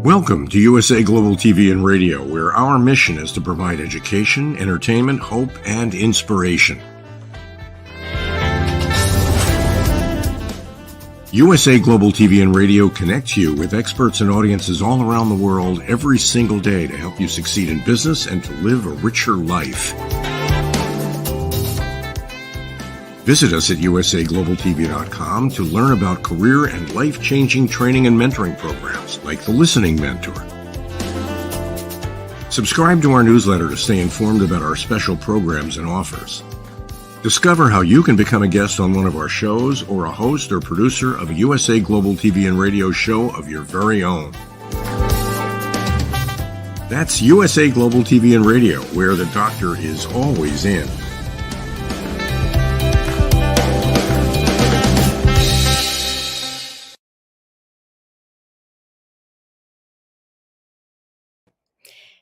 Welcome to USA Global TV and Radio, where our mission is to provide education, entertainment, hope, and inspiration. USA Global TV and Radio connects you with experts and audiences all around the world every single day to help you succeed in business and to live a richer life. Visit us at usaglobaltv.com to learn about career and life-changing training and mentoring programs like the Listening Mentor. Subscribe to our newsletter to stay informed about our special programs and offers. Discover how you can become a guest on one of our shows or a host or producer of a USA Global TV and Radio show of your very own. That's USA Global TV and Radio, where the doctor is always in.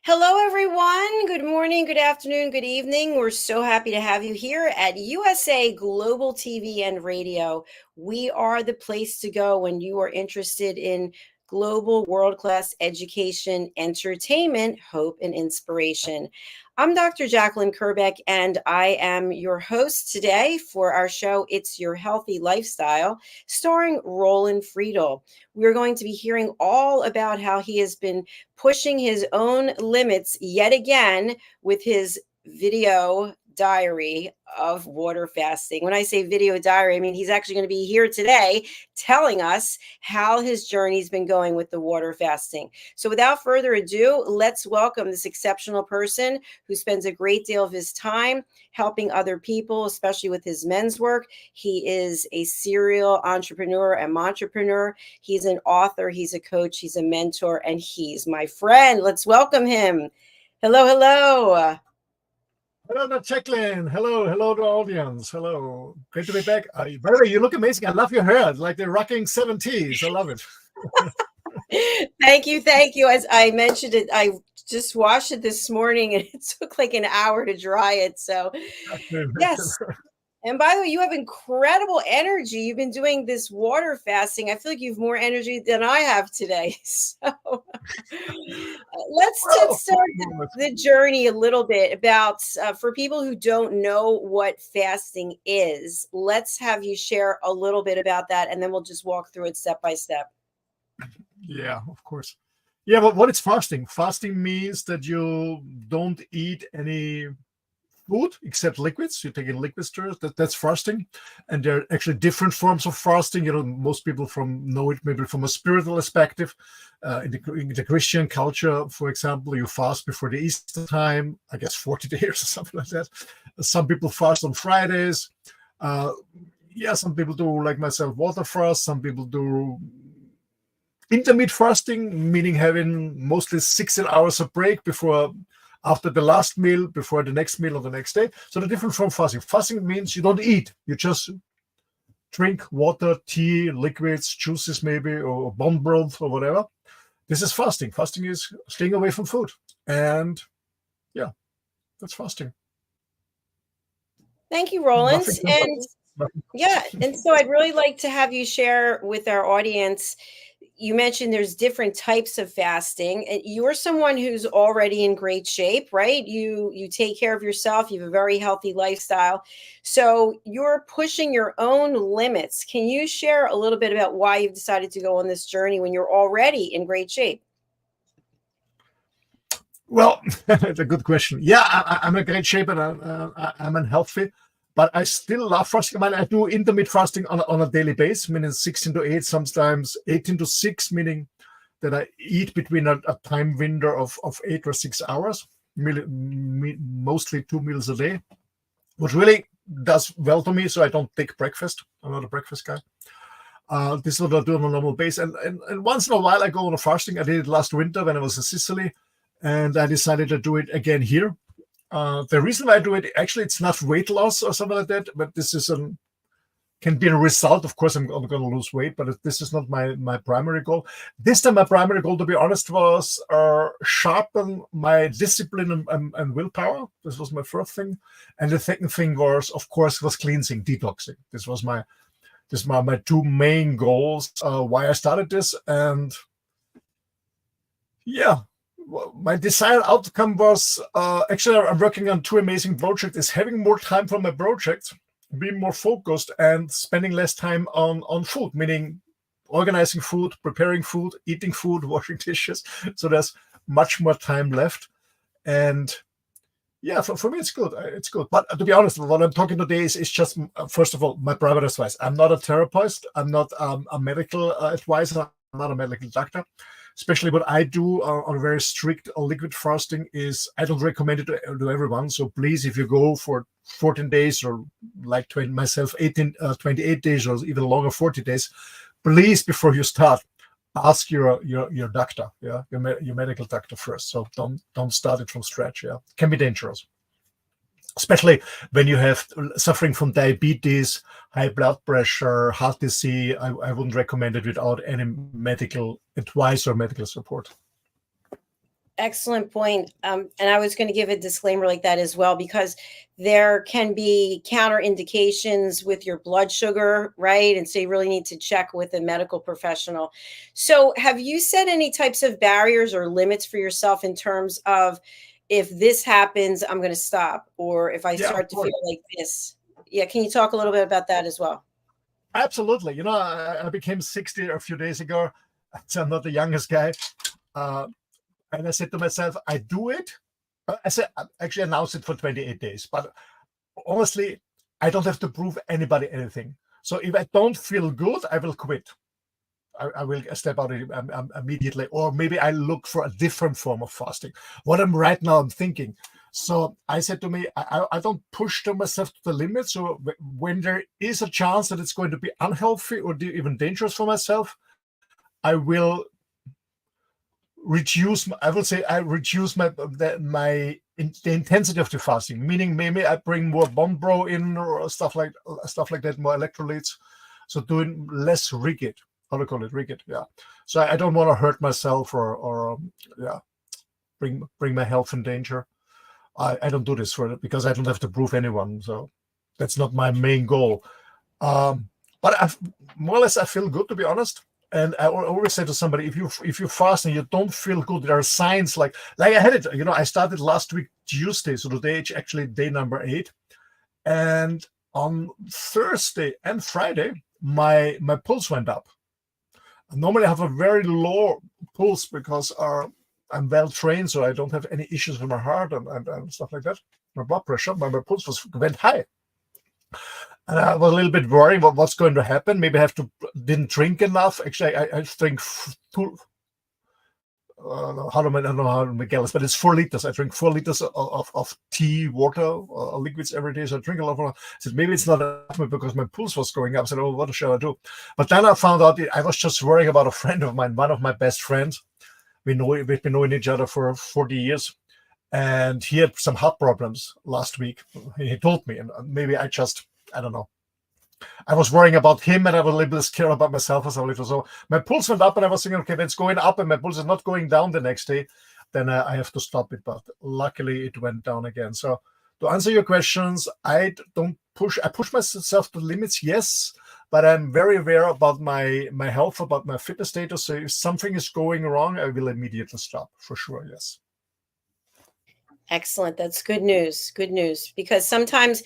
Hello, everyone. Good morning, good afternoon, good evening. We're so happy to have you here at USA Global TV and Radio. We are the place to go when you are interested in global world-class education, entertainment, hope, and inspiration. I'm Dr. Jacalyn Kerbeck, and I am your host today for our show, It's Your Healthy Lifestyle, starring Roland Friedl. We're going to be hearing all about how he has been pushing his own limits yet again with his video diary of water fasting. When I say video diary, I mean he's actually going to be here today telling us how his journey's been going with the water fasting. So without further ado, let's welcome this exceptional person who spends a great deal of his time helping other people, especially with his men's work. He is a serial entrepreneur and montrepreneur. He's an author, he's a coach, he's a mentor, and he's my friend. Let's welcome him. Hello, hello. Hello, Jacalyn. Hello to the audience. Hello. Great to be back. By the way, you look amazing. I love your hair. It's like the rocking 70s. I love it. Thank you. As I mentioned it, I just washed it this morning and it took like an hour to dry it. So, yes. And by the way, you have incredible energy. You've been doing this water fasting. I feel like you have more energy than I have today. So let's start the journey a little bit about, for people who don't know what fasting is, let's have you share a little bit about that, and then we'll just walk through it step by step. Yeah, of course. Yeah, but what is fasting? Fasting means that you don't eat any food except liquids. You're taking liquids to that's fasting. And there are actually different forms of fasting. You know, most people know it maybe from a spiritual perspective. In the Christian culture, for example, you fast before the Easter time, I guess 40 days or something like that. Some people fast on Fridays. Some people do, like myself, water fast. Some people do intermittent fasting, meaning having mostly 16 hours of break after the last meal, before the next meal or the next day. So the different from fasting. Fasting means you don't eat. You just drink water, tea, liquids, juices maybe, or bone broth or whatever. This is fasting. Fasting is staying away from food. And yeah, that's fasting. Thank you, Roland. And so I'd really like to have you share with our audience. You mentioned there's different types of fasting. You're someone who's already in great shape, right? You take care of yourself. You have a very healthy lifestyle. So you're pushing your own limits. Can you share a little bit about why you've decided to go on this journey when you're already in great shape? Well, that's a good question. Yeah, I'm in great shape and I'm unhealthy. But I still love fasting. I do intermittent fasting on a daily basis, meaning 16 to 8, sometimes 18 to 6, meaning that I eat between a time window of 8 or 6 hours, mostly 2 meals a day, which really does well to me. So I don't take breakfast. I'm not a breakfast guy. This is what I do on a normal basis. And once in a while I go on a fasting. I did it last winter when I was in Sicily, and I decided to do it again here. The reason why I do it, actually, it's not weight loss or something like that, but this is can be a result. Of course, I'm going to lose weight, but this is not my primary goal. This time, my primary goal, to be honest, was sharpen my discipline and willpower. This was my first thing. And the second thing was cleansing, detoxing. This was my my two main goals, why I started this. And Yeah. Well, my desired outcome was actually I'm working on two amazing projects. Is having more time for my projects, being more focused, and spending less time on food, meaning organizing food, preparing food, eating food, washing dishes. So there's much more time left. And yeah, for me, it's good. It's good. But to be honest, what I'm talking today is just, first of all, my private advice. I'm not a therapist. I'm not a medical advisor. I'm not a medical doctor. Especially what I do on a very strict liquid fasting is I don't recommend it to everyone. So please, if you go for 14 days or like 20, myself, 28 days or even longer, 40 days, please, before you start, ask your doctor, yeah, your medical doctor first. So don't start it from scratch. Yeah, it can be dangerous, especially when you have suffering from diabetes, high blood pressure, heart disease. I wouldn't recommend it without any medical advice or medical support. Excellent point. And I was going to give a disclaimer like that as well, because there can be counterindications with your blood sugar, right? And so you really need to check with a medical professional. So have you set any types of barriers or limits for yourself in terms of, if this happens, I'm going to stop, or if I start to feel like this? Yeah. Can you talk a little bit about that as well? Absolutely. You know, I became 60 a few days ago. So I'm not the youngest guy. And I said to myself, I do it. I said, I actually announced it for 28 days. But honestly, I don't have to prove anybody anything. So if I don't feel good, I will quit. I will step out immediately. Or maybe I look for a different form of fasting. What I'm thinking. So I said to me, I don't push to myself to the limit. So when there is a chance that it's going to be unhealthy or even dangerous for myself, I will reduce. I will say I reduce the intensity of the fasting. Meaning maybe I bring more bone broth in or stuff like that, more electrolytes. So doing less rigid. How to call it, rigid? Yeah. So I don't want to hurt myself or bring my health in danger. I don't do this for it because I don't have to prove anyone. So that's not my main goal. But more or less I feel good, to be honest. And I always say to somebody, if you fast and you don't feel good, there are signs like I had it. You know, I started last week Tuesday, so today it's actually day number 8. And on Thursday and Friday, my pulse went up. I normally have a very low pulse because I'm well trained, so I don't have any issues with my heart and stuff like that. My blood pressure, my pulse went high. And I was a little bit worried about what's going to happen. Maybe I didn't drink enough. Actually, I drink two. I don't know how to make it, but it's 4 liters. I drink 4 liters of tea, water, liquids every day. So I drink a lot of water. I said, maybe it's not enough because my pulse was going up. I said, oh, what shall I do? But then I found out I was just worrying about a friend of mine, one of my best friends. We've been knowing each other for 40 years. And he had some heart problems last week. He told me, and maybe I don't know. I was worrying about him and I was a little bit scared about myself as a little. So my pulse went up and I was thinking, okay, if it's going up and my pulse is not going down the next day, then I have to stop it. But luckily it went down again. So to answer your questions, I don't push. I push myself to limits, yes, but I'm very aware about my health, about my fitness status. So if something is going wrong, I will immediately stop for sure, yes. Excellent. That's good news. Good news. Because sometimes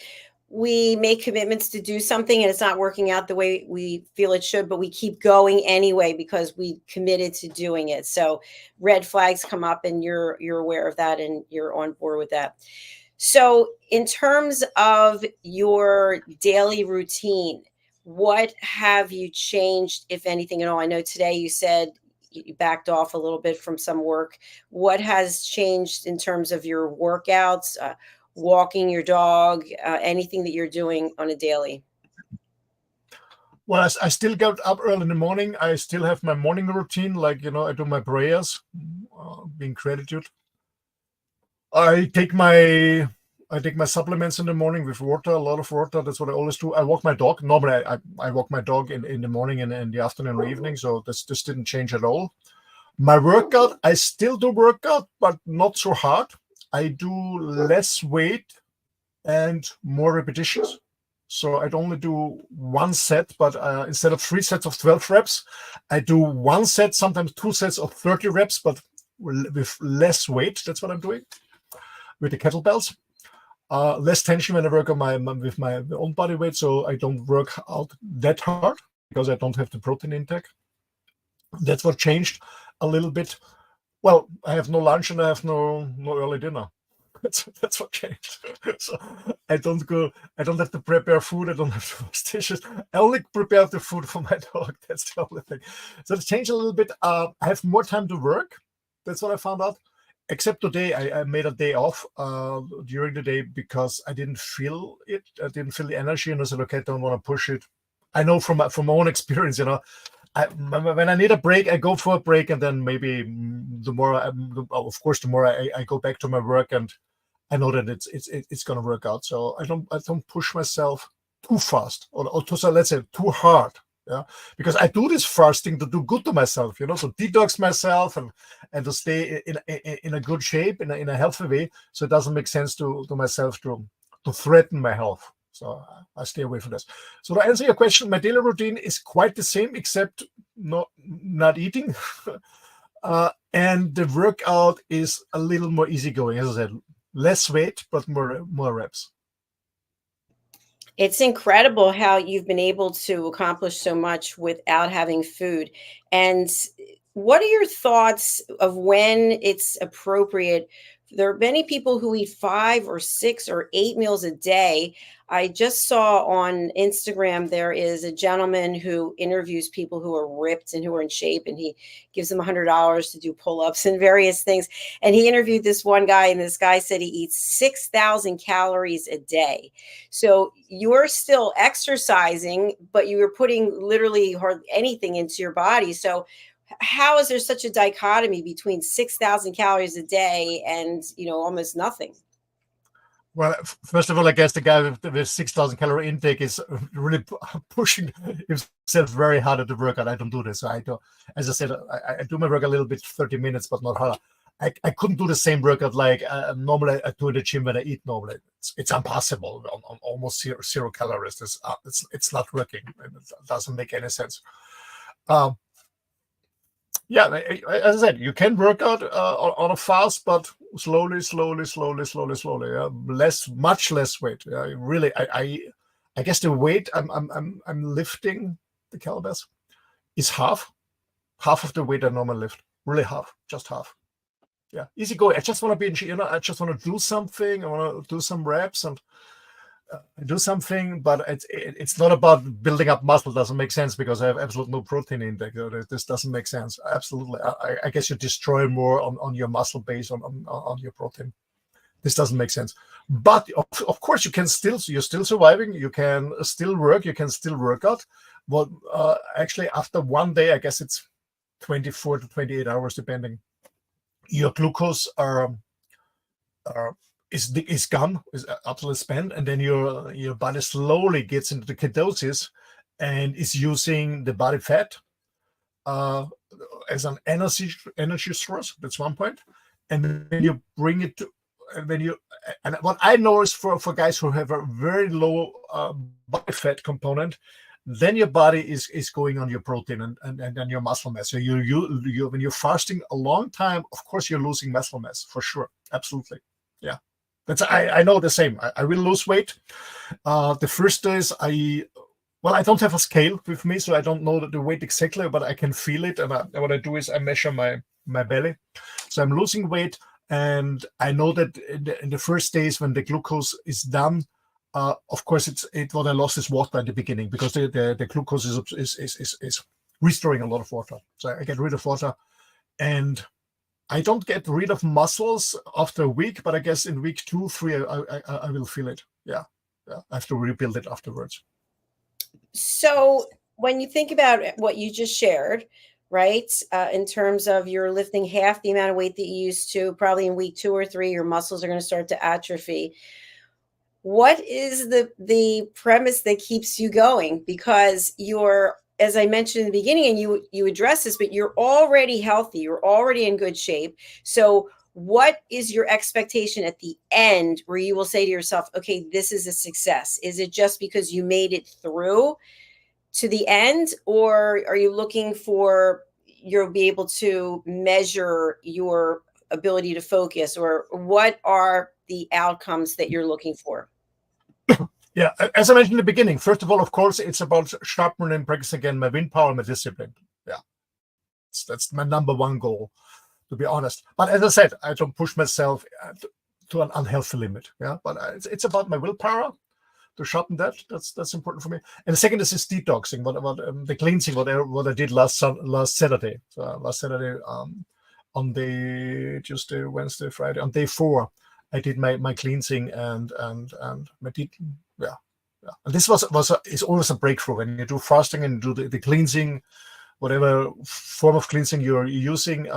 we make commitments to do something and it's not working out the way we feel it should, but we keep going anyway because we committed to doing it. So red flags come up and you're aware of that and you're on board with that. So in terms of your daily routine, what have you changed, if anything at all? I know today you said you backed off a little bit from some work. What has changed in terms of your workouts, walking your dog, anything that you're doing on a daily? Well, I still get up early in the morning. I still have my morning routine, like, I do my prayers, being gratitude. I take my supplements in the morning with water, a lot of water. That's what I always do. I walk my dog. Normally, I walk my dog in the morning and in the afternoon or evening. So this didn't change at all. My workout, I still do workout, but not so hard. I do less weight and more repetitions. So I'd only do 1 set, but instead of 3 sets of 12 reps, I do 1 set, sometimes 2 sets of 30 reps, but with less weight. That's what I'm doing with the kettlebells. Less tension when I work on with my own body weight, so I don't work out that hard because I don't have the protein intake. That's what changed a little bit. Well, I have no lunch and I have no early dinner. That's what changed. So I don't have to prepare food. I don't have to wash dishes. I only prepare the food for my dog. That's the only thing. So it's changed a little bit. I have more time to work. That's what I found out. Except today, I made a day off during the day because I didn't feel it. I didn't feel the energy, and I said, okay, I don't want to push it. I know from my own experience, when I need a break, I go for a break, and then maybe the more I go back to my work, and I know that it's going to work out. So I don't push myself too fast or let's say too hard. Yeah, because I do this fasting to do good to myself, so detox myself and to stay in a good shape, in a healthy way. So it doesn't make sense to myself to threaten my health. So I stay away from this. So to answer your question, my daily routine is quite the same, except not eating. And the workout is a little more easygoing, as I said, less weight but more reps. It's incredible how you've been able to accomplish so much without having food. And what are your thoughts of when it's appropriate? There are many people who eat 5 or 6 or 8 meals a day. I just saw on Instagram there is a gentleman who interviews people who are ripped and who are in shape, and he gives them $100 to do pull-ups and various things. And he interviewed this one guy, and this guy said he eats 6,000 calories a day. So you're still exercising, but you were putting literally hardly anything into your body. So how is there such a dichotomy between 6,000 calories a day and, almost nothing? Well, first of all, I guess the guy with 6,000 calorie intake is really pushing himself very hard at the workout. I don't do this. I do, as I said, I do my work a little bit, 30 minutes, but not harder. I couldn't do the same workout like normally I do in the gym when I eat normally. It's impossible on almost zero calories. It's not working. It doesn't make any sense. Yeah, as I said, you can work out on a fast, but slowly. Yeah, much less weight. Yeah, really, I guess the weight I'm lifting the kettlebells is half of the weight I normally lift. Really just half. Yeah, easy going. I just want to be in, I just want to do something. I want to do some reps and do something, but it's not about building up muscle. Doesn't make sense because I have absolutely no protein intake. This doesn't make sense. Absolutely, I guess you destroy more on your muscle base on your protein. This doesn't make sense. But of course, you're still surviving. You can still work. You can still work out. But actually, after one day, I guess it's 24 to 28 hours, depending. Your glucose is gone, is utterly spent, and then your body slowly gets into the ketosis and is using the body fat as an energy source. That's one point. And then you bring it to and what I know is for guys who have a very low body fat component, then your body is going on your protein and then your muscle mass. So you when you're fasting a long time, of course you're losing muscle mass for sure. Absolutely. Yeah. I know the same. I will lose weight. The first days I don't have a scale with me, so I don't know the weight exactly, but I can feel it. And what I do is I measure my belly. So I'm losing weight, and I know that in the first days when the glucose is done, of course what I lost is water at the beginning because the glucose is restoring a lot of water. So I get rid of water, and I don't get rid of muscles after a week, but I guess in week 2, 3, I will feel it. Yeah. I have to rebuild it afterwards. So when you think about what you just shared, right, in terms of you're lifting half the amount of weight that you used to, probably in week 2 or 3, your muscles are going to start to atrophy. What is the premise that keeps you going? Because you're, as I mentioned in the beginning, and you address this, but you're already healthy, you're already in good shape. So what is your expectation at the end where you will say to yourself, okay, this is a success? Is it just because you made it through to the end, or are you looking for, you'll be able to measure your ability to focus, or what are the outcomes that you're looking for? Yeah, as I mentioned in the beginning, first of all, of course, it's about sharpening and practicing again my willpower and my discipline. Yeah, that's my number one goal, to be honest. But as I said, I don't push myself to an unhealthy limit. Yeah, but it's about my willpower to sharpen that. That's important for me. And the second is this detoxing, the cleansing, what I did last Saturday. So last Saturday, on the Tuesday, Wednesday, Friday, on day 4, I did my cleansing and my yeah. And this is always a breakthrough when you do fasting and do the cleansing, whatever form of cleansing you're using.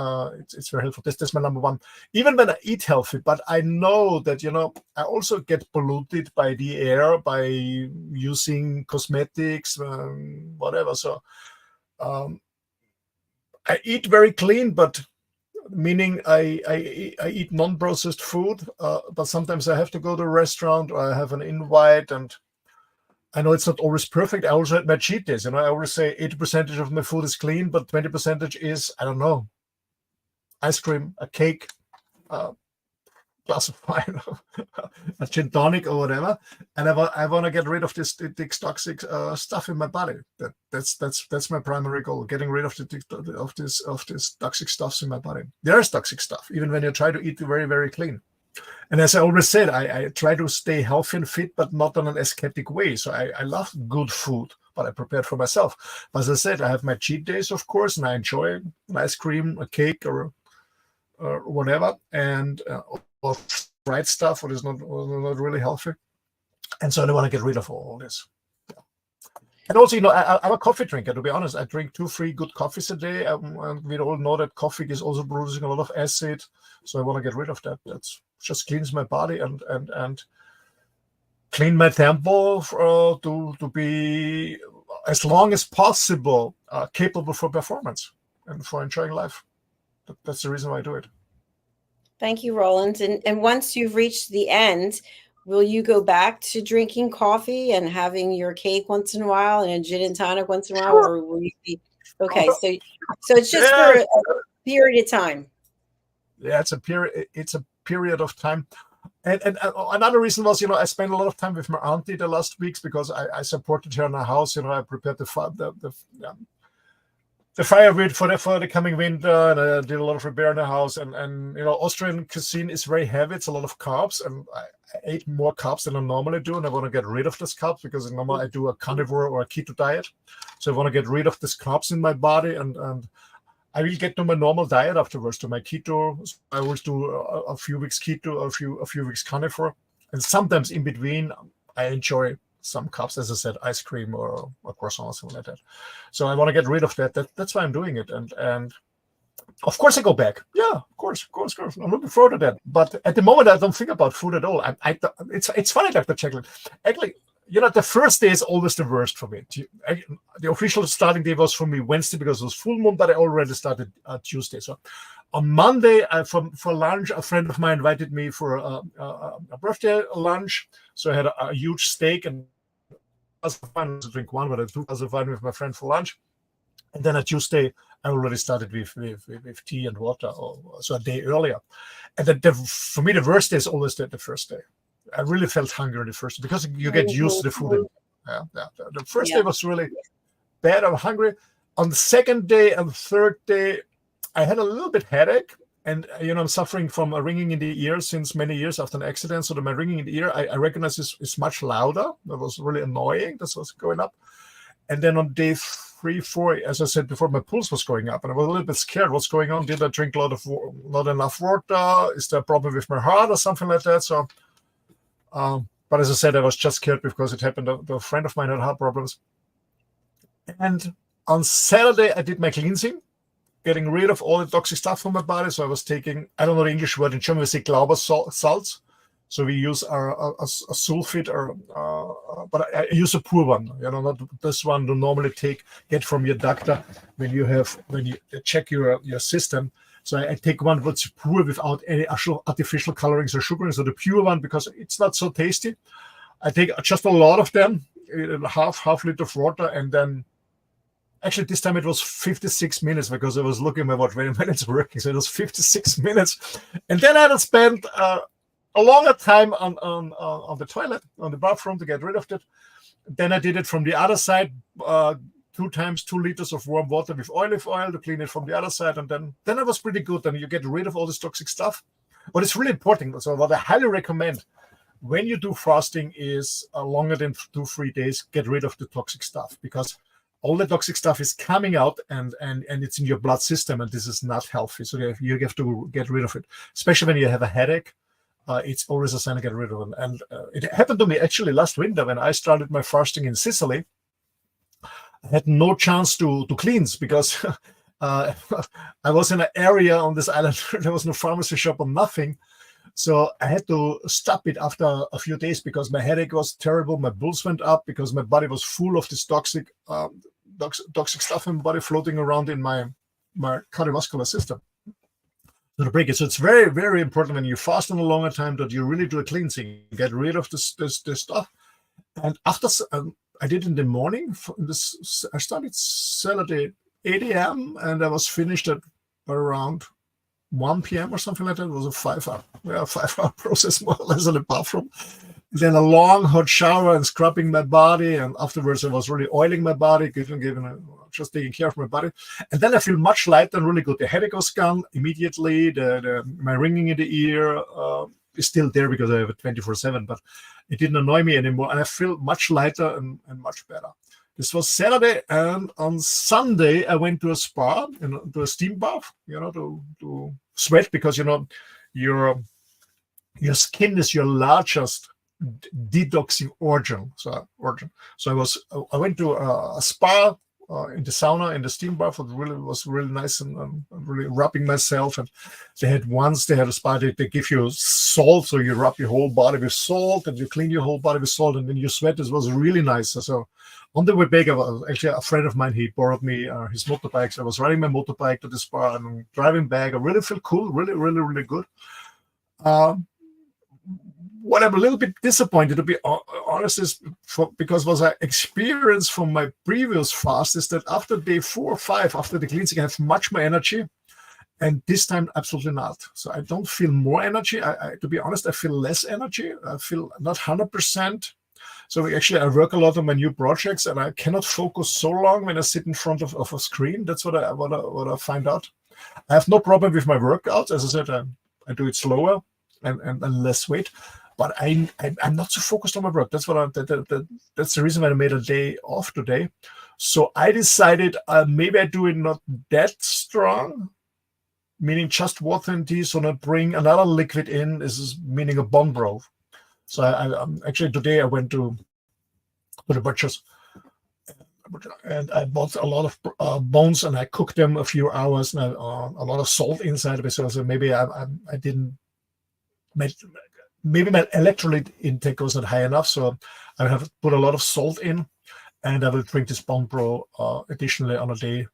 It's very helpful. That's my number one. Even when I eat healthy, but I know that I also get polluted by the air by using cosmetics, whatever. So I eat very clean, but meaning I eat non-processed food, but sometimes I have to go to a restaurant or I have an invite, and I know it's not always perfect. I also had my cheat days. I always say 80% of my food is clean, but 20% is, I don't know, ice cream, a cake, a glass of wine, a gin tonic or whatever. And I want to get rid of this toxic stuff in my body. That's my primary goal, getting rid of this toxic stuffs in my body. There's toxic stuff, even when you try to eat very, very clean. And as I always said, I try to stay healthy and fit, but not in an ascetic way. So I love good food, but I prepared for myself. But as I said, I have my cheat days, of course, and I enjoy an ice cream, a cake, or whatever, and or fried stuff, what is not really healthy. And so I want to get rid of all this. Yeah. And also, I'm a coffee drinker, to be honest. I drink 2-3 good coffees a day. And we all know that coffee is also producing a lot of acid. So I want to get rid of that. That's just cleans my body and clean my tempo to be as long as possible capable for performance and for enjoying life. That's the reason why I do it. Thank you, Roland. And once you've reached the end, will you go back to drinking coffee and having your cake once in a while and a gin and tonic once in a while, or will you be okay? So it's just for a period of time. Yeah, it's a period of time. And another reason was, I spent a lot of time with my auntie the last weeks because I supported her in her house. I prepared the firewood for the coming winter, and I did a lot of repair in the house. And Austrian cuisine is very heavy. It's a lot of carbs, and I ate more carbs than I normally do, and I want to get rid of these carbs because normally I do a carnivore or a keto diet. So I want to get rid of these carbs in my body, and I will get to my normal diet afterwards, to my keto. So I always do a few weeks keto, a few weeks carnivore, and sometimes in between I enjoy some carbs, as I said, ice cream or croissant or something like that. So I want to get rid of that. That's why I'm doing it. And of course I go back. Yeah, of course. I'm looking forward to that. But at the moment I don't think about food at all. It's funny, Dr. Jacalyn. Actually, the first day is always the worst for me. The official starting day was for me Wednesday because it was full moon, but I already started Tuesday. So on Monday, for lunch, a friend of mine invited me for a birthday lunch. So I had a huge steak and a glass of wine. I didn't drink one, but I took a glass of wine with my friend for lunch. And then on Tuesday, I already started with tea and water, so a day earlier. And for me, the worst day is always the first day. I really felt hungry the first day because you get used to the food. The first day was really bad. I'm hungry. On the second day and third day, I had a little bit headache, and I'm suffering from a ringing in the ear since many years after an accident. So my ringing in the ear, I recognize is much louder. That was really annoying. This was going up. And then on day 3, 4, as I said before, my pulse was going up, and I was a little bit scared. What's going on? Did I drink not enough water? Is there a problem with my heart or something like that? So. But as I said, I was just scared because it happened. A friend of mine had heart problems. And on Saturday, I did my cleansing, getting rid of all the toxic stuff from my body. So I was taking, I don't know the English word, in German we say Glauber salts. So we use a sulfate, but I use a poor one. Not this one you normally get from your doctor when you check your system. So I take one that's poor without any artificial colorings or sugaring, so the pure one, because it's not so tasty. I take just a lot of them, half liter of water, and then Actually, this time it was 56 minutes because I was looking at my watch when it's working. So it was 56 minutes. And then I had to spend a longer time on the toilet, on the bathroom to get rid of it. Then I did it from the other side, 2 times 2 liters of warm water with olive oil to clean it from the other side. And then it was pretty good. And you get rid of all this toxic stuff. But it's really important. So what I highly recommend when you do fasting is longer than 2-3 days, get rid of the toxic stuff, because all the toxic stuff is coming out and it's in your blood system, and this is not healthy. So you have to get rid of it, especially when you have a headache. It's always a sign to get rid of it. And it happened to me actually last winter when I started my fasting in Sicily. I had no chance to cleanse because I was in an area on this island where there was no pharmacy shop or nothing. So I had to stop it after a few days because my headache was terrible. My pulse went up because my body was full of this toxic stuff in my body floating around in my cardiovascular system. So to break it. So it's very, very important when you fast in a longer time that you really do a cleansing, get rid of this stuff. And after I did in the morning, I started Saturday 8 a.m. and I was finished at around 1 p.m. or something like that. It was a 5-hour process, more or less, in the bathroom. Then a long hot shower and scrubbing my body, and afterwards I was really oiling my body, just taking care of my body. And then I feel much lighter and really good. The headache was gone immediately. My ringing in the ear is still there because I have it 24/7, but it didn't annoy me anymore, and I feel much lighter and much better. This was Saturday, and on Sunday I went to a spa, to a steam bath, to sweat, because your skin is your largest detoxing organ. So I went to a spa in the sauna, in the steam bath. It was really nice, and really rubbing myself. And they had a spa. They give you salt, so you rub your whole body with salt, and you clean your whole body with salt, and then you sweat. It was really nice. So on the way back, actually a friend of mine, he borrowed me his motorbike. So I was riding my motorbike to the spa and driving back. I really feel cool, really, really, really good. What I'm a little bit disappointed, to be honest, is because what I experienced from my previous fast is that after day 4 or 5, after the cleansing, I have much more energy, and this time absolutely not. So I don't feel more energy. To be honest, I feel less energy. I feel not 100%. So actually, I work a lot on my new projects, and I cannot focus so long when I sit in front of a screen. That's what I find out. I have no problem with my workouts. As I said, I do it slower and less weight. But I'm not so focused on my work. That's that's the reason why I made a day off today. So I decided maybe I do it not that strong, meaning just water and tea, so not bring another liquid in. This is meaning a bone broth. So I actually today I went to the butcher's, and I bought a lot of bones, and I cooked them a few hours, and a lot of salt inside of it. So maybe I didn't make. Maybe my electrolyte intake was not high enough, so I have put a lot of salt in, and I will drink this bone broth additionally on a day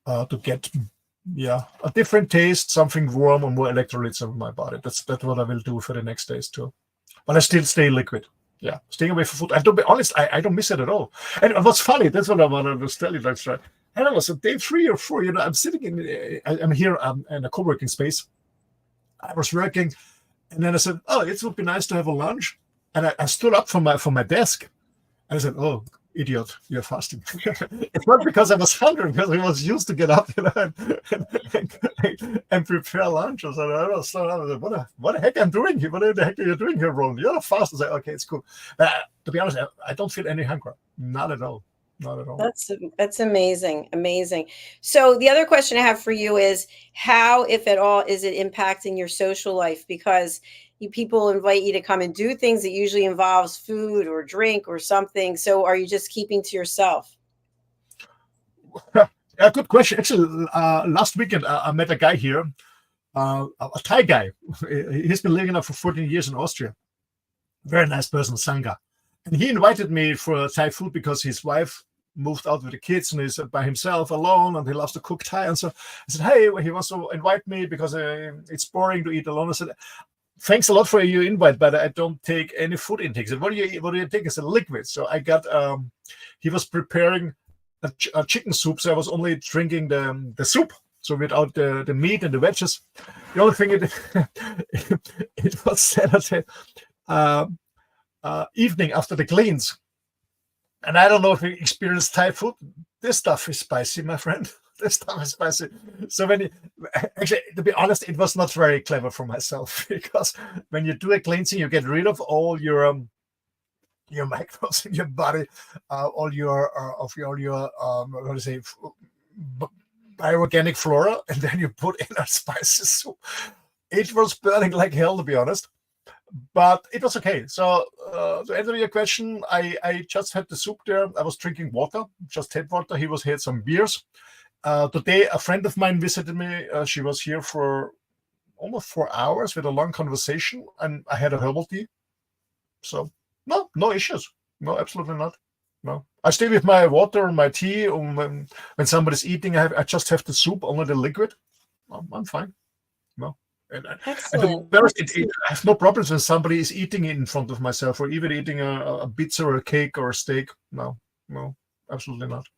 to get a different taste, something warm and more electrolytes in my body. That's what I will do for the next days too. But I still stay liquid. Yeah, staying away from food. And to be honest, I don't miss it at all. And what's funny, that's what I wanted to tell you. That's right. And I was on day 3 or 4. I'm sitting I'm here in a co-working space. I was working. And then I said, "Oh, it would be nice to have a lunch." And I stood up from my desk. And I said, "Oh, idiot, you're fasting." It's not because I was hungry, because I was used to get up, and prepare lunch. I said, "What the heck I'm doing here? What the heck are you doing here, Roland? You're not fast." I said, "Okay, it's cool." To be honest, I don't feel any hunger. Not at all. Not at all. That's amazing. Amazing. So the other question I have for you is, how, if at all, is it impacting your social life? Because people invite you to come and do things that usually involves food or drink or something. So are you just keeping to yourself? A good question. Actually, last weekend I met a guy here, a Thai guy. He's been living now for 14 years in Austria. Very nice person, Sangha. And he invited me for Thai food because his wife moved out with the kids and he's by himself alone, and he loves to cook Thai. And so I said, "Hey, he wants to invite me because it's boring to eat alone." I said, "Thanks a lot for your invite, but I don't take any food intake." He said, what do you take? I said, "Liquid." So I got, he was preparing a chicken soup, so I was only drinking the soup, so without the meat and the veggies. The only thing it was Saturday evening after the cleans, and I don't know if you experienced Thai food. This stuff is spicy, my friend. This stuff is spicy. So actually, to be honest, it was not very clever for myself, because when you do a cleansing, you get rid of all your microbes in your body, all your what do you say, bioorganic flora, and then you put in a spicy soup. It was burning like hell, to be honest, but it was okay. So to answer your question, I just had the soup there. I was drinking water, just had water. He had some beers. Today, a friend of mine visited me. She was here for almost 4 hours with a long conversation, and I had a herbal tea. So no issues. No, absolutely not. No, I stay with my water, my tea. When somebody's eating, I just have the soup, only the liquid. I'm fine. No. And Excellent. I have no problems when somebody is eating it in front of myself, or even eating a pizza or a cake or a steak. No, absolutely not.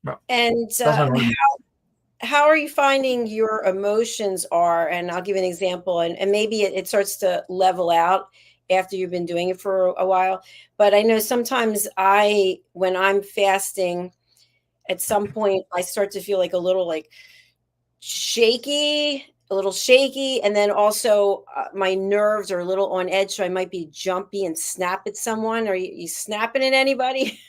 No. And how are you finding your emotions are? And I'll give you an example, and maybe it starts to level out after you've been doing it for a while. But I know sometimes when I'm fasting, at some point I start to feel like a little shaky, and then also my nerves are a little on edge, so I might be jumpy and snap at someone. Are you snapping at anybody?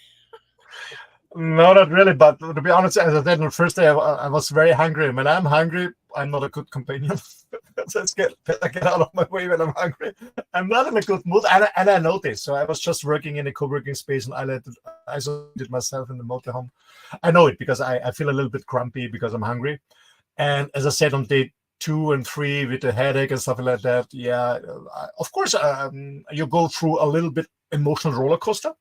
No, not really. But to be honest, as I said on the first day, I was very hungry. When I'm hungry, I'm not a good companion. Let's get out of my way when I'm hungry. I'm not in a good mood, and I know this. So I was just working in a co-working space, and I isolated myself in the motorhome. I know it because I feel a little bit grumpy because I'm hungry. And as I said, on day 2 and 3 with the headache and stuff like that, of course, you go through a little bit emotional roller coaster,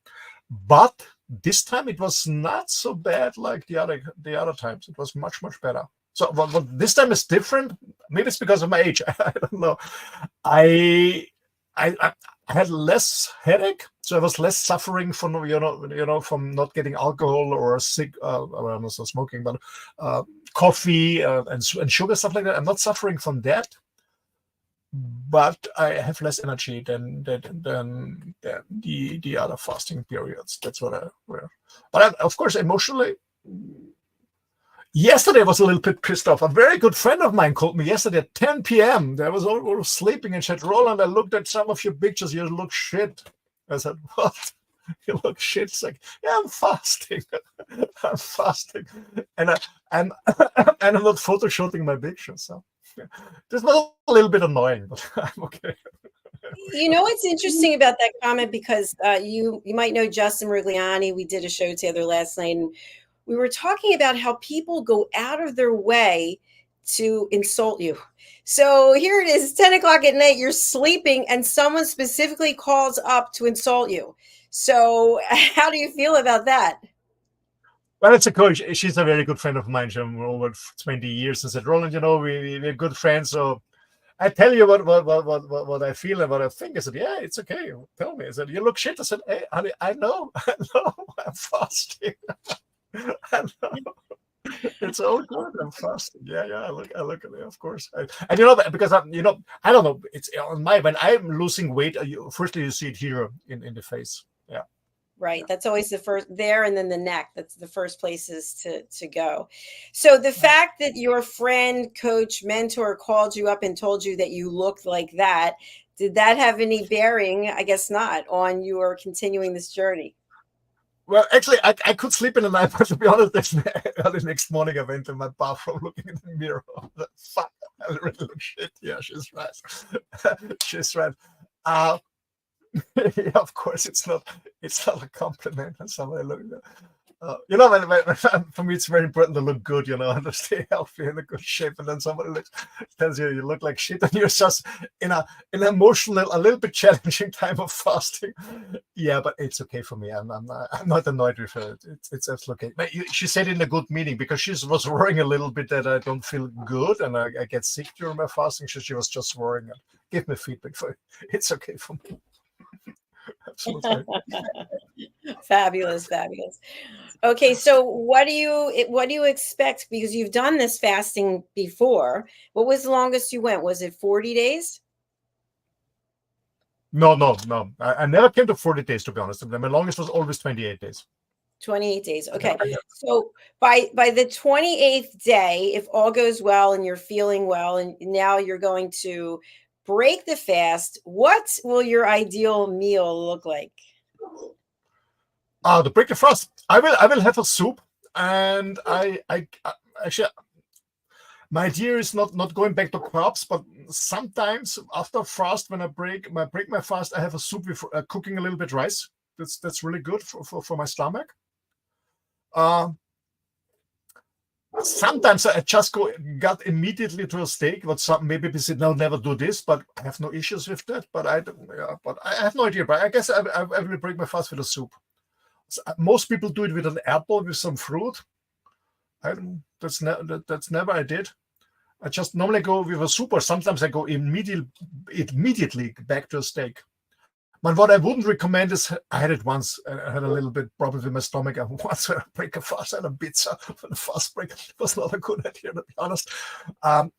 but this time it was not so bad like the other times. It was much better. So what this time is different. Maybe it's because of my age. I don't know. I had less headache, so I was less suffering from from not getting alcohol or sick. I'm not smoking, but coffee and sugar, stuff like that. I'm not suffering from that, but I have less energy than the other fasting periods. That's what But of course, emotionally, yesterday I was a little bit pissed off. A very good friend of mine called me yesterday at 10 p.m. I was all sleeping and said, "Roland, I looked at some of your pictures. You look shit." I said, "What? You look shit?" It's like, "Yeah, I'm fasting. I'm fasting, and I'm not photoshopping my pictures." So this was a little bit annoying, but I'm okay. You know what's interesting about that comment, because you might know Justin Rigliani. We did a show together last night, and we were talking about how people go out of their way to insult you. So here it is, 10 o'clock at night, you're sleeping, and someone specifically calls up to insult you. So how do you feel about that? Well, it's a coach. She's a very good friend of mine. She's over 20 years, and said, "Roland, we're good friends. So I tell you what I feel and what I think." I said, "Yeah, it's okay. Tell me." I said, "You look shit." I said, "Hey, honey, I know, I'm fasting. I know. It's all good. I'm fasting. Yeah. I look at it, of course. And because I don't know. It's on when I'm losing weight. Firstly, you see it here in the face. Yeah. Right. That's always the first there, and then the neck. That's the first places to go. So the fact that your friend, coach, mentor called you up and told you that you looked like that, did that have any bearing? I guess not, on your continuing this journey. Well, actually, I could sleep in the night, but to be honest, the next morning I went to my bathroom looking in the mirror. Fuck, I really look shit. Yeah, she's right. She's right. Yeah, of course, it's not a compliment when somebody look. For me, it's very important to look good, and to stay healthy and in a good shape. And then somebody tells you look like shit, and you're just in an emotional, a little bit challenging time of fasting. Yeah, but it's okay for me. I'm not annoyed with her. It's absolutely okay. But she said in a good meaning, because she was worrying a little bit that I don't feel good and I get sick during my fasting. She was just worrying. Give me feedback for it. It's okay for me. Absolutely. Fabulous. Okay, so what do you expect? Because you've done this fasting before. What was the longest you went? Was it 40 days? No, no, no. I never came to 40 days, to be honest. My longest was always 28 days. 28 days. Yeah, Okay. So by the 28th day, if all goes well and you're feeling well, and now you're going to break the fast, what will your ideal meal look like? to break the fast, I will have a soup, and I actually, my idea is not going back to carbs, but sometimes after fast, when I break my fast, I have a soup with cooking a little bit rice. That's really good for my stomach. Uh, Sometimes I just got immediately to a steak. But maybe people say no, never do this, but I have no issues with that. But I have no idea. But I guess I will break my fast with a soup. Most people do it with an apple with some fruit. That's never I did. I just normally go with a soup, or sometimes I go immediately back to a steak. But what I wouldn't recommend is, I had it once. I had a little bit problem with my stomach. And once I break a fast, I had a pizza for the fast break. It was not a good idea, to be honest. And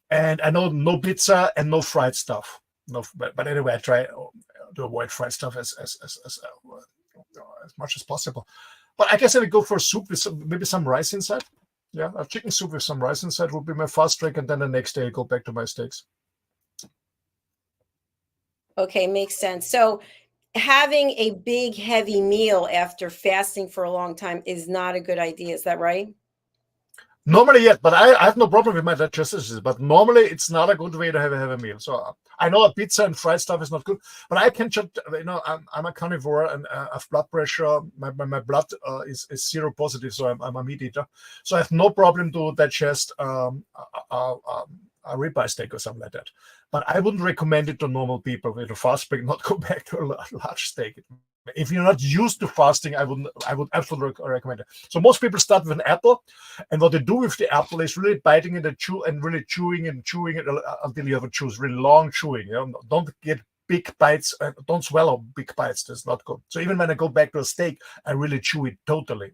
I know no pizza and no fried stuff. No, but anyway, I try to avoid fried stuff as much as possible. But I guess I would go for a soup with maybe some rice inside. Yeah, a chicken soup with some rice inside would be my fast drink, and then the next day I go back to my steaks. Okay, makes sense. So having a big heavy meal after fasting for a long time is not a good idea. Is that right? Normally, yes, but I have no problem with my digestive system. But normally, it's not a good way to have a meal. So I know a pizza and fried stuff is not good, but I can just, I'm a carnivore, and I have blood pressure. My blood is zero positive, so I'm a meat eater. So I have no problem to digest a ribeye steak or something like that. But I wouldn't recommend it to normal people with a fast break, not go back to a large steak. If you're not used to fasting, I would absolutely recommend it. So most people start with an apple, and what they do with the apple is really biting it and really chewing it until you have a chew, really long chewing. Don't get big bites, don't swallow big bites. That's not good. So even when I go back to a steak, I really chew it totally.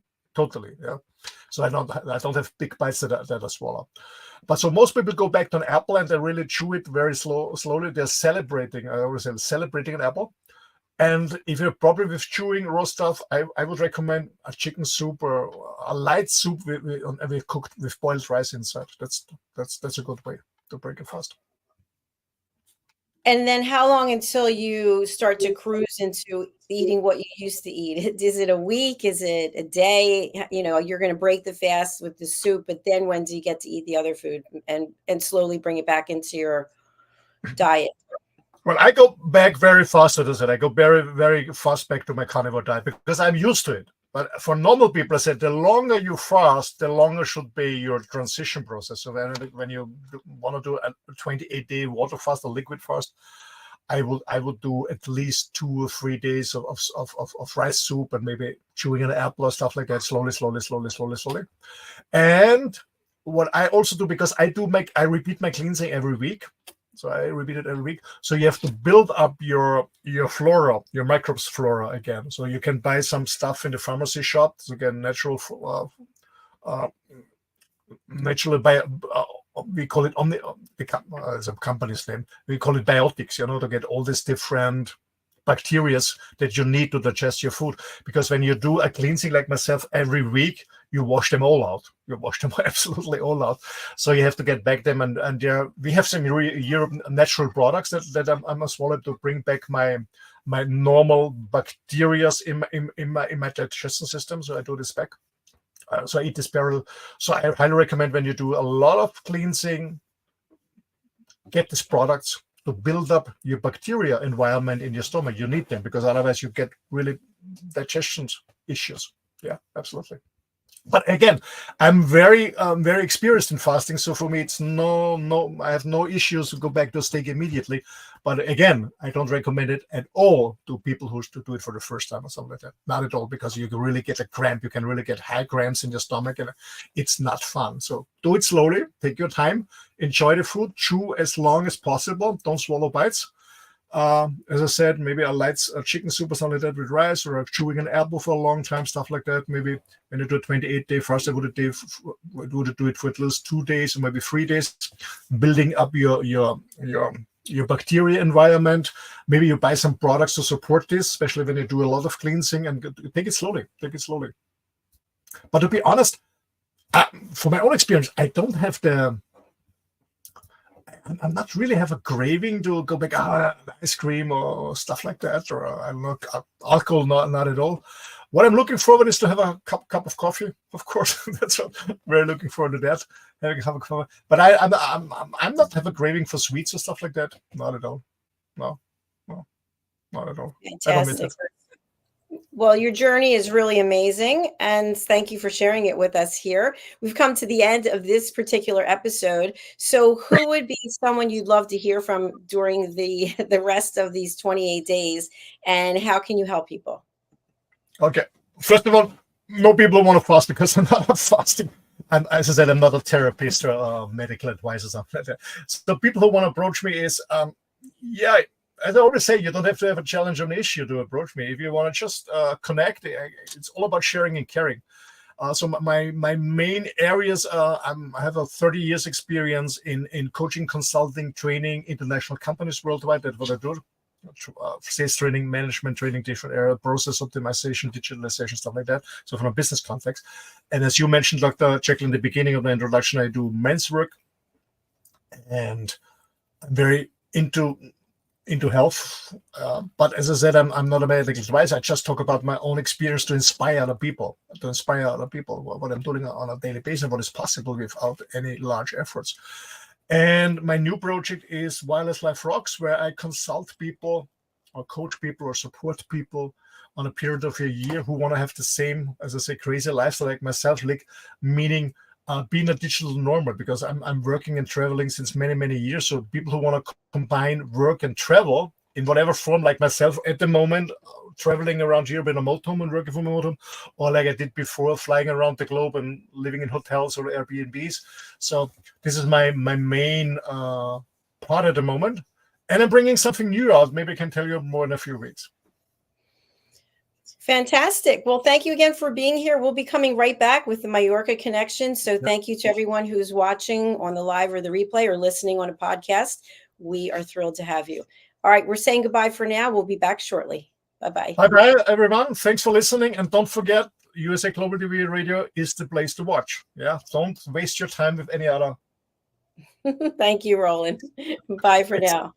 Yeah. So I don't have big bites that I swallow. But so most people go back to an apple and they really chew it very slowly. They're celebrating. I always say celebrating an apple. And if you have a problem with chewing raw stuff, I would recommend a chicken soup or a light soup with cooked with boiled rice inside. That's a good way to break a fast. And then how long until you start to cruise into eating what you used to eat? Is it a week? Is it a day? You're going to break the fast with the soup, but then when do you get to eat the other food and slowly bring it back into your diet? Well, I go back very fast, as I said. I go very, very fast back to my carnivore diet because I'm used to it. But for normal people, I said the longer you fast, the longer should be your transition process. So when you want to do a 28-day water fast or liquid fast, I would do at least 2 or 3 days of rice soup and maybe chewing an apple or stuff like that, slowly. And what I also do, because I repeat my cleansing every week. So I repeat it every week. So you have to build up your flora, your microbes flora again. So you can buy some stuff in the pharmacy shop to get naturally by we call it it's a company's name. We call it biotics. To get all these different bacteria that you need to digest your food. Because when you do a cleansing like myself every week, you wash them all out. You wash them absolutely all out. So you have to get back them, and we have some European natural products that I'm swallowed to bring back my normal bacteria in my digestion system. So I do this back. So I eat this parallel. So I highly recommend, when you do a lot of cleansing, get these products to build up your bacteria environment in your stomach. You need them, because otherwise you get really digestion issues. Yeah, absolutely. But again, I'm very experienced in fasting, so for me it's no. I have no issues to go back to steak immediately. But again, I don't recommend it at all to people who do it for the first time or something like that. Not at all, because you can really get a cramp. You can really get high cramps in your stomach, and it's not fun. So do it slowly. Take your time. Enjoy the food. Chew as long as possible. Don't swallow bites. As I said, maybe a light chicken soup or something like that with rice, or chewing an apple for a long time, stuff like that. Maybe when you do a 28-day fast, I would do it for at least 2 days or maybe 3 days, building up your bacteria environment. Maybe you buy some products to support this, especially when you do a lot of cleansing, and take it slowly. But to be honest, from my own experience, I don't have I'm not really have a craving to go back, ice cream or stuff like that, or I don't know, alcohol, not at all. What I'm looking forward is to have a cup of coffee, of course. That's what I'm very looking forward to, that, having a cup of coffee. But I'm not have a craving for sweets or stuff like that. Not at all. No, not at all. Fantastic. I don't miss it. Well, your journey is really amazing, and thank you for sharing it with us here. We've come to the end of this particular episode. So who would be someone you'd love to hear from during the rest of these 28 days, and how can you help people? Okay. First of all, no people want to fast because I'm not fasting. And as I said, I'm not a therapist or a medical advisor or something like that. So the people who want to approach me is, as I always say, you don't have to have a challenge or an issue to approach me. If you want to just connect, it's all about sharing and caring. So my main areas, I have a 30 years experience in coaching, consulting, training international companies worldwide. That's what I do. Sales training, management training, different area, process optimization, digitalization, stuff like that. So from a business context. And as you mentioned, Dr. Jacalyn, in the beginning of the introduction, I do men's work, and I'm very into health. But as I said, I'm not a medical advisor. I just talk about my own experience to inspire other people, what I'm doing on a daily basis and what is possible without any large efforts. And my new project is Wireless Life Rocks, where I consult people or coach people or support people on a period of a year who want to have the same, as I say, crazy lifestyle like myself, meaning being a digital nomad, because I'm working and traveling since many years. So people who want to combine work and travel in whatever form, like myself at the moment, traveling around Europe in a motorhome and working from a motorhome, or like I did before, flying around the globe and living in hotels or Airbnbs. So this is my main part at the moment. And I'm bringing something new out. Maybe I can tell you more in a few weeks. Fantastic. Well, thank you again for being here. We'll be coming right back with the Mallorca connection. So thank you to everyone who's watching on the live or the replay or listening on a podcast. We are thrilled to have you. All right, we're saying goodbye for now. We'll be back shortly. Bye-bye. Bye-bye, everyone. Thanks for listening. And don't forget, USA Global TV Radio is the place to watch. Yeah, don't waste your time with any other. Thank you, Roland. Bye for now.